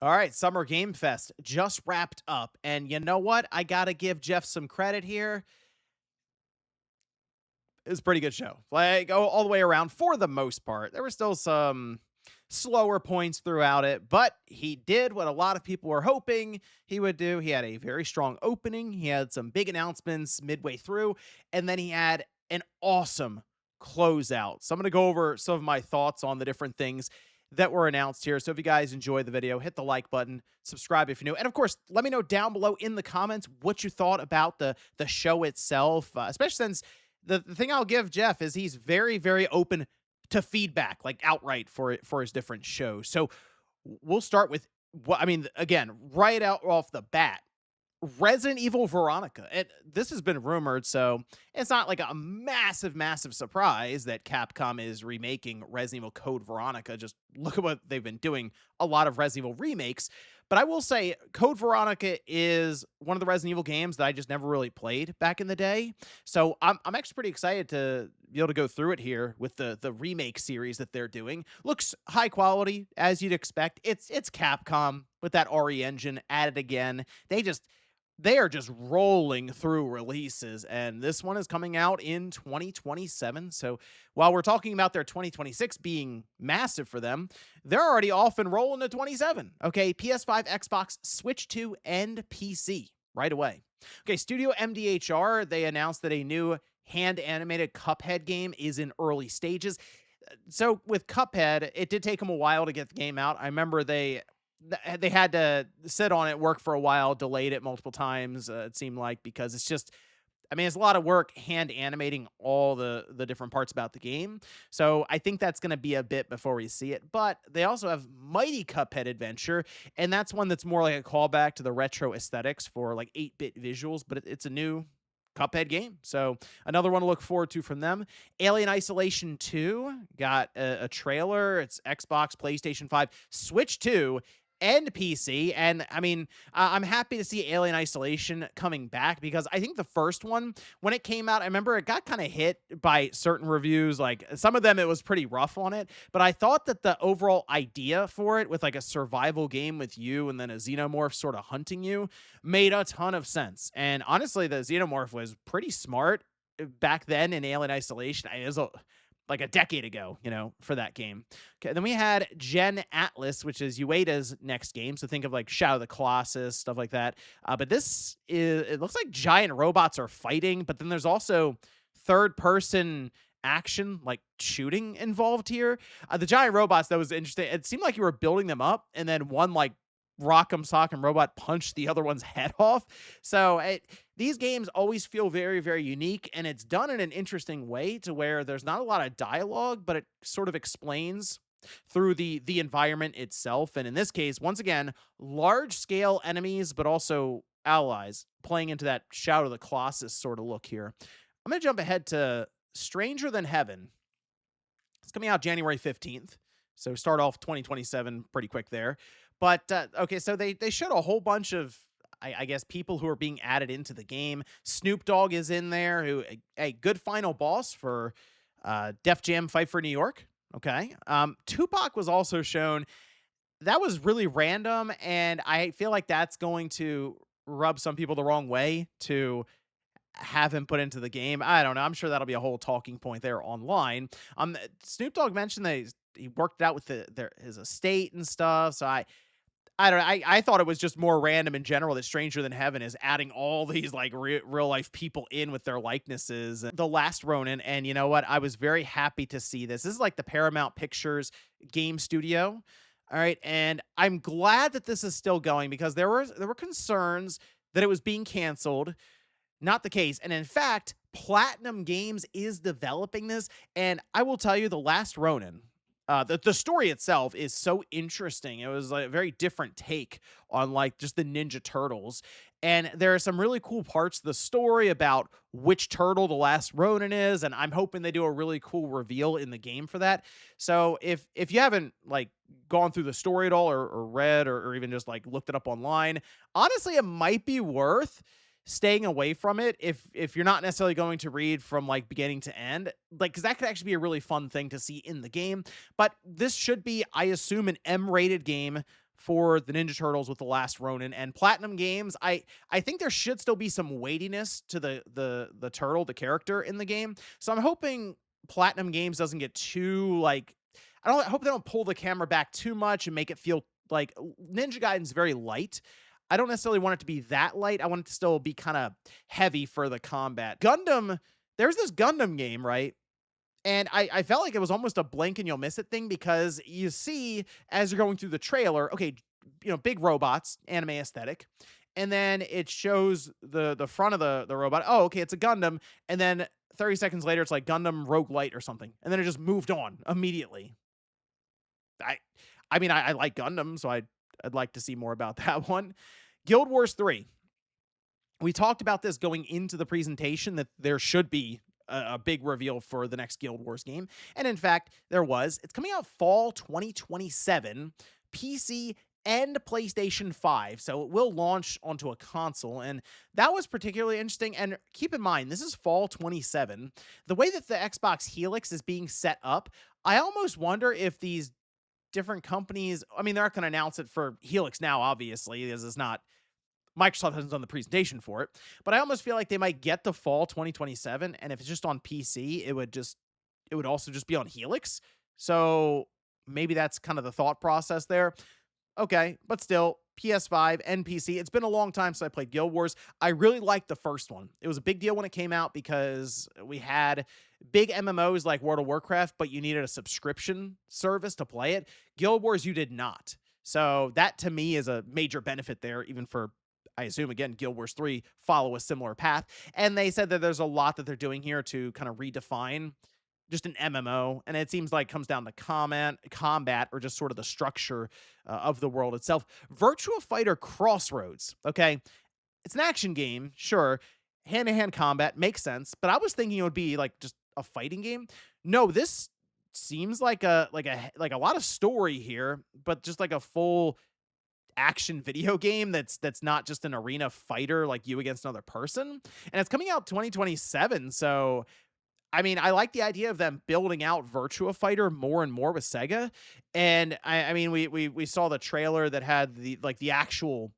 All right, Summer Game Fest just wrapped up. And you know what? I got to give Jeff some credit here. It was a pretty good show. Like, all the way around for the most part. There were still some slower points throughout it, but he did what a lot of people were hoping he would do. He had a very strong opening, he had some big announcements midway through, and then he had an awesome closeout. So I'm going to go over some of my thoughts on the different things that were announced here. So if you guys enjoyed the video, hit the like button, subscribe if you're new, and of course, let me know down below in the comments what you thought about the show itself, especially since the thing I'll give Jeff is he's very, very open to feedback, like outright for it for his different shows. So we'll start with what I mean, again, right out off the bat. Resident Evil Veronica. This has been rumored, so it's not like a massive, massive surprise that Capcom is remaking Resident Evil Code Veronica. Just look at what they've been doing. A lot of Resident Evil remakes. But I will say, Code Veronica is one of the Resident Evil games that I just never really played back in the day. So I'm actually pretty excited to be able to go through it here with the remake series that they're doing. Looks high quality, as you'd expect. It's Capcom with that RE engine at it again. They are just rolling through releases, and this one is coming out in 2027. So while we're talking about their 2026 being massive for them, they're already off and rolling to 27. Okay, PS5, Xbox, Switch 2, and PC right away. Okay, Studio MDHR, they announced that a new hand-animated Cuphead game is in early stages. So with Cuphead, it did take them a while to get the game out. I remember they had to sit on it, work for a while, delayed it multiple times, it seemed like, because it's just I mean, it's a lot of work hand animating all the different parts about the game. So I think that's going to be a bit before we see it. But they also have Mighty Cuphead Adventure, and that's one that's more like a callback to the retro aesthetics for like 8-bit visuals, but it's a new Cuphead game. So another one to look forward to from them. Alien Isolation 2 got a trailer. It's Xbox, PlayStation 5, Switch 2, and PC. And I mean, I'm happy to see Alien Isolation coming back because I think the first one, when it came out, I remember it got kind of hit by certain reviews. Like some of them, it was pretty rough on it. But I thought that the overall idea for it with like a survival game with you and then a xenomorph sort of hunting you made a ton of sense. And honestly, the xenomorph was pretty smart back then in Alien Isolation. It was like a decade ago, for that game. Okay, then we had Gen Atlas, which is Ueda's next game. So think of like Shadow of the Colossus, stuff like that. But it looks like giant robots are fighting, but then there's also third person action, like shooting involved here. The giant robots, that was interesting. It seemed like you were building them up, and then one like Rock'em Sock'em Robot punched the other one's head off. So these games always feel very, very unique, and it's done in an interesting way to where there's not a lot of dialogue, but it sort of explains through the environment itself. And in this case, once again, large scale enemies, but also allies playing into that Shadow of the Colossus sort of look here. I'm going to jump ahead to Stranger Than Heaven. It's coming out January 15th. So start off 2027 pretty quick there. But okay, so they showed a whole bunch of I guess people who are being added into the game. Snoop Dogg is in there, who a good final boss for Def Jam Fight for New York. Okay, Tupac was also shown. That was really random, and I feel like that's going to rub some people the wrong way to have him put into the game. I don't know. I'm sure that'll be a whole talking point there online. Snoop Dogg mentioned that he worked it out with his estate and stuff. So I don't know. I thought it was just more random in general that Stranger Than Heaven is adding all these like real life people in with their likenesses. The Last Ronin, and you know what? I was very happy to see this. This is like the Paramount Pictures game studio. All right, and I'm glad that this is still going because there were concerns that it was being canceled. Not the case. And in fact, Platinum Games is developing this. And I will tell you, The Last Ronin, the story itself is so interesting. It was like a very different take on like just the Ninja Turtles. And there are some really cool parts of the story about which turtle the last Ronin is. And I'm hoping they do a really cool reveal in the game for that. So if you haven't like gone through the story at all or read or even just like looked it up online, honestly, it might be worth staying away from it if you're not necessarily going to read from like beginning to end, like because that could actually be a really fun thing to see in the game. But this should be, I assume, an M-rated game for the Ninja Turtles with the Last Ronin, and Platinum Games, I think there should still be some weightiness to the turtle, the character in the game. So I'm hoping Platinum Games doesn't get too like I hope they don't pull the camera back too much and make it feel like Ninja Gaiden's very light. I don't necessarily want it to be that light. I want it to still be kind of heavy for the combat. Gundam, there's this Gundam game, right? And I felt like it was almost a blink and you'll miss it thing because you see as you're going through the trailer, okay, big robots, anime aesthetic. And then it shows the front of the robot. Oh, okay, it's a Gundam. And then 30 seconds later, it's like Gundam Rogue Light or something. And then it just moved on immediately. I I mean, I like Gundam, so I'd like to see more about that one. Guild Wars 3. We talked about this going into the presentation that there should be a big reveal for the next Guild Wars game. And in fact, there was. It's coming out fall 2027, PC and PlayStation 5. So it will launch onto a console. And that was particularly interesting. And keep in mind, this is fall 27. The way that the Xbox Helix is being set up, I almost wonder if these different companies, I mean, they're not going to announce it for Helix now, obviously, because it's not Microsoft hasn't done the presentation for it, but I almost feel like they might get the fall 2027, and if it's just on PC, it would also just be on Helix. So maybe that's kind of the thought process there. Okay, but still, PS5 and PC. It's been a long time since I played Guild Wars. I really liked the first one. It was a big deal when it came out because we had big MMOs like World of Warcraft, but you needed a subscription service to play it. Guild Wars, you did not. So that to me is a major benefit there, even for I assume, again, Guild Wars 3 follow a similar path. And they said that there's a lot that they're doing here to kind of redefine just an MMO. And it seems like it comes down to combat or just sort of the structure of the world itself. Virtua Fighter Crossroads. Okay. It's an action game. Sure. Hand-to-hand combat makes sense. But I was thinking it would be like just a fighting game. No, this seems like a lot of story here, but just like a full action video game that's not just an arena fighter like you against another person. And it's coming out 2027. So I mean, I like the idea of them building out Virtua Fighter more and more with Sega. And I mean, we saw the trailer that had the actual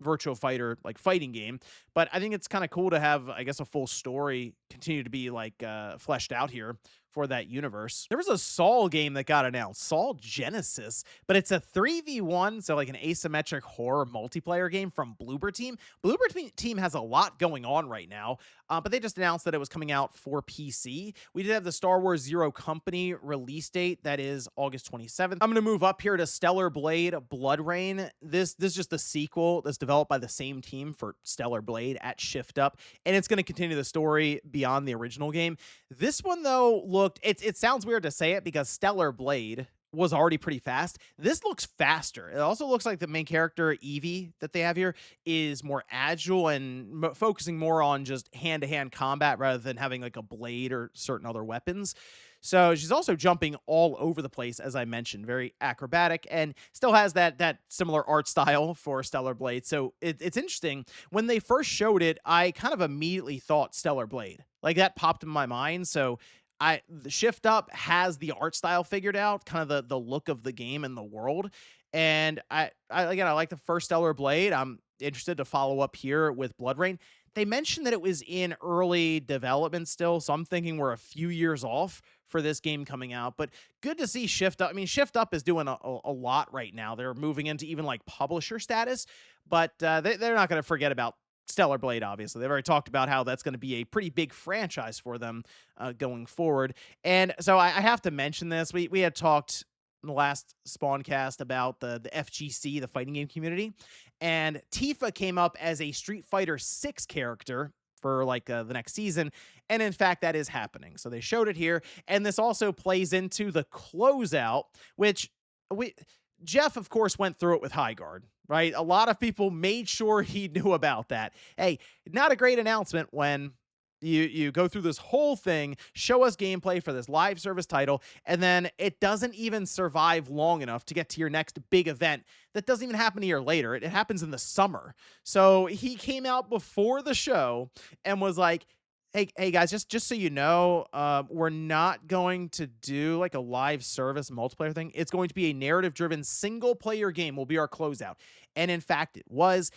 Virtua Fighter like fighting game, but I think it's kind of cool to have, I guess, a full story continue to be like fleshed out here for that universe. There was a Saul game that got announced, Saul Genesis, but it's a 3v1, so like an asymmetric horror multiplayer game from Bloober Team. Bloober Team has a lot going on right now, but they just announced that it was coming out for PC. We did have the Star Wars Zero Company release date, that is August 27th. I'm going to move up here to Stellar Blade Blood Rain. This is just the sequel that's developed by the same team for Stellar Blade at Shift Up, and it's going to continue the story beyond the original game. This one, though, it sounds weird to say it because Stellar Blade was already pretty fast. This looks faster. It also looks like the main character, Evie, that they have here is more agile and focusing more on just hand-to-hand combat rather than having like a blade or certain other weapons. So she's also jumping all over the place, as I mentioned, very acrobatic, and still has that similar art style for Stellar Blade. So it's interesting. When they first showed it, I kind of immediately thought Stellar Blade. Like that popped in my mind. So the Shift Up has the art style figured out, kind of the look of the game and the world. And I like the first Stellar Blade. I'm interested to follow up here with Blood Rain. They mentioned that it was in early development still, so I'm thinking we're a few years off for this game coming out, but good to see Shift Up. I mean, Shift Up is doing a lot right now. They're moving into even like publisher status, but they're not going to forget about Stellar Blade, obviously. They've already talked about how that's going to be a pretty big franchise for them going forward. And so I have to mention this. We had talked in the last Spawncast about the FGC, the fighting game community, and Tifa came up as a Street Fighter 6 character for like the next season, and in fact that is happening. So they showed it here, and this also plays into the closeout, which Jeff of course went through it with High Guard, right? A lot of people made sure he knew about that. Hey, not a great announcement when you go through this whole thing, show us gameplay for this live service title, and then it doesn't even survive long enough to get to your next big event that doesn't even happen a year later. It happens in the summer. So he came out before the show and was like, Hey guys, just so you know, we're not going to do like a live service multiplayer thing. It's going to be a narrative driven single player game will be our closeout. And in fact, it was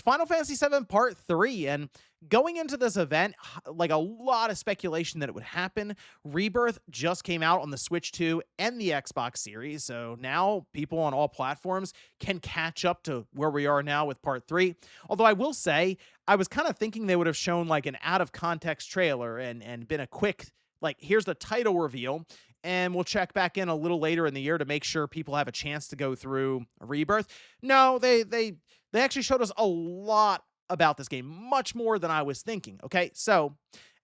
Final Fantasy VII Part 3. And going into this event, like a lot of speculation that it would happen. Rebirth just came out on the Switch 2 and the Xbox Series. So now people on all platforms can catch up to where we are now with Part 3. Although I will say, I was kind of thinking they would have shown like an out of context trailer and been a quick like here's the title reveal, and we'll check back in a little later in the year to make sure people have a chance to go through Rebirth. No, they actually showed us a lot about this game, much more than I was thinking. Okay, so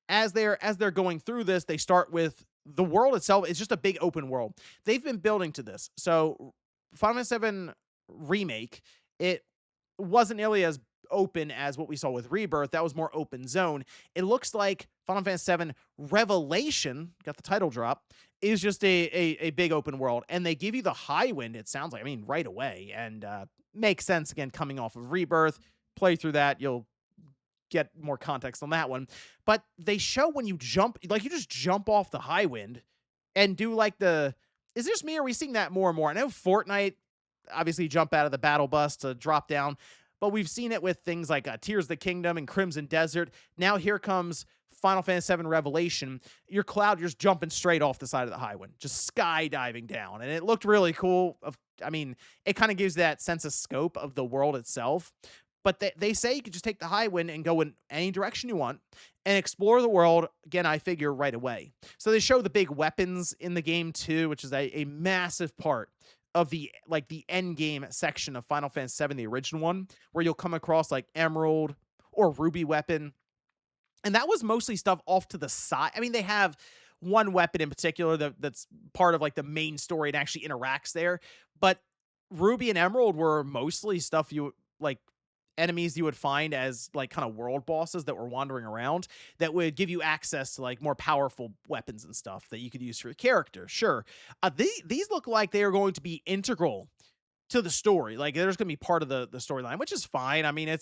as they're going through this, they start with the world itself. It's just a big open world. They've been building to this. So Final Fantasy VII Remake, it wasn't nearly as open as what we saw with Rebirth. That was more open zone. It looks like Final Fantasy VII Revelation, got the title drop, is just a big open world. And they give you the high wind, it sounds like, I mean, right away. And makes sense, again, coming off of Rebirth. Play through that, you'll get more context on that one. But they show when you jump, like you just jump off the high wind and do like the, is this me or are we seeing that more and more? I know Fortnite obviously jump out of the battle bus to drop down, but we've seen it with things like Tears of the Kingdom and Crimson Desert. Now here comes Final Fantasy VII Revelation. Your Cloud, you're just jumping straight off the side of the highwind, just skydiving down. And it looked really cool. I mean, it kind of gives that sense of scope of the world itself. But they say you could just take the high wind and go in any direction you want and explore the world, again, I figure, right away. So they show the big weapons in the game too, which is a massive part of the end game section of Final Fantasy VII, the original one, where you'll come across like Emerald or Ruby weapon. And that was mostly stuff off to the side. I mean, they have one weapon in particular that's part of like the main story and actually interacts there. But Ruby and Emerald were mostly stuff you like enemies you would find as like kind of world bosses that were wandering around that would give you access to like more powerful weapons and stuff that you could use for your character. Sure. These look like they are going to be integral to the story. Like there's going to be part of the storyline, which is fine. I mean,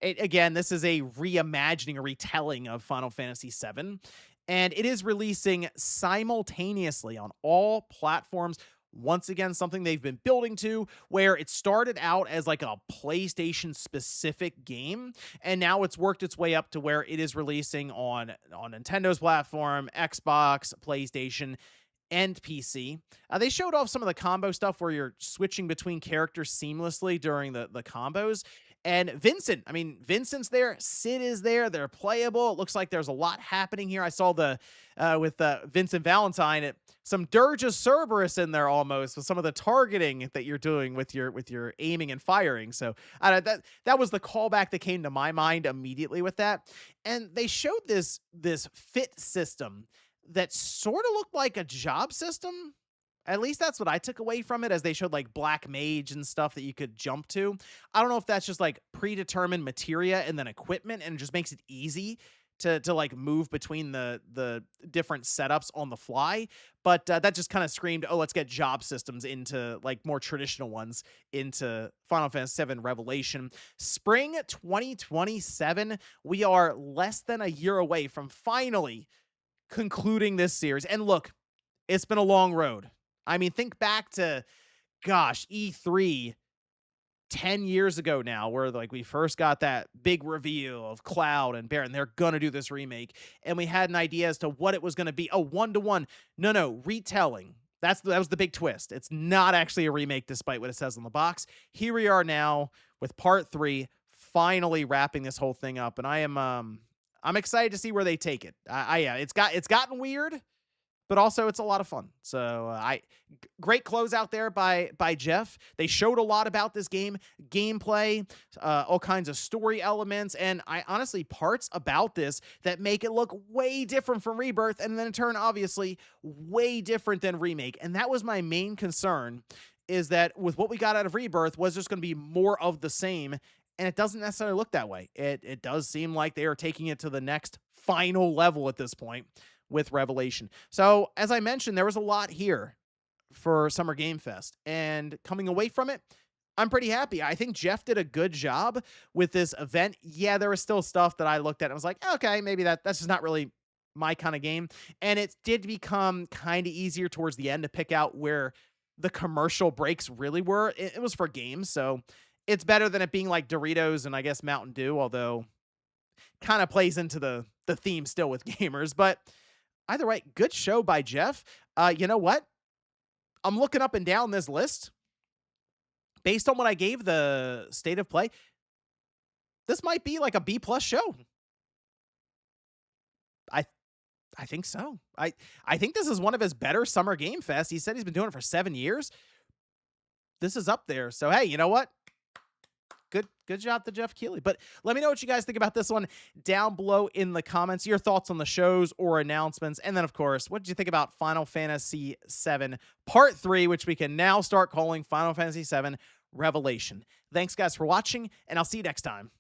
again, this is a reimagining, a retelling of Final Fantasy VII, and it is releasing simultaneously on all platforms. Once again, something they've been building to, where it started out as like a PlayStation specific game, and now it's worked its way up to where it is releasing on Nintendo's platform, Xbox, PlayStation, and PC. They showed off some of the combo stuff where you're switching between characters seamlessly during the combos. And Vincent's there. Sid is there. They're playable. It looks like there's a lot happening here. I saw the with Vincent Valentine, some Dirge of Cerberus in there almost with some of the targeting that you're doing with your aiming and firing. So that was the callback that came to my mind immediately with that. And they showed this fit system that sort of looked like a job system. At least that's what I took away from it, as they showed like Black Mage and stuff that you could jump to. I don't know if that's just like predetermined materia and then equipment and it just makes it easy to like move between the different setups on the fly. But that just kind of screamed, oh, let's get job systems into like more traditional ones into Final Fantasy VII Revelation. Spring 2027, we are less than a year away from finally concluding this series. And look, it's been a long road. I mean, think back to, gosh, E3 10 years ago now, where like we first got that big reveal of Cloud and Baron. They're going to do this remake. And we had an idea as to what it was going to be. Oh, one-to-one. No, retelling. That was the big twist. It's not actually a remake, despite what it says on the box. Here we are now with Part 3, finally wrapping this whole thing up. And I'm excited to see where they take it. Yeah, it's gotten weird, but also it's a lot of fun. So great close out there by Jeff. They showed a lot about this game, gameplay, all kinds of story elements, and honestly parts about this that make it look way different from Rebirth, and then in turn, obviously, way different than Remake. And that was my main concern, is that with what we got out of Rebirth, was just going to be more of the same, and it doesn't necessarily look that way. It does seem like they are taking it to the next final level at this point with Revelation. So, as I mentioned, there was a lot here for Summer Game Fest, and coming away from it, I'm pretty happy. I think Jeff did a good job with this event. Yeah, there was still stuff that I looked at and was like, okay, maybe that's just not really my kind of game. And it did become kind of easier towards the end to pick out where the commercial breaks really were. It was for games, so it's better than it being like Doritos and I guess Mountain Dew, although kind of plays into the theme still with gamers. But either way, good show by Jeff. You know what? I'm looking up and down this list based on what I gave the state of play. This might be like a B plus show. I I think so. I think this is one of his better summer game fests. He said he's been doing it for 7 years. This is up there. So hey, you know what? Good job to Jeff Keighley. But let me know what you guys think about this one down below in the comments. Your thoughts on the shows or announcements. And then, of course, what did you think about Final Fantasy VII Part 3, which we can now start calling Final Fantasy VII Revelation. Thanks, guys, for watching, and I'll see you next time.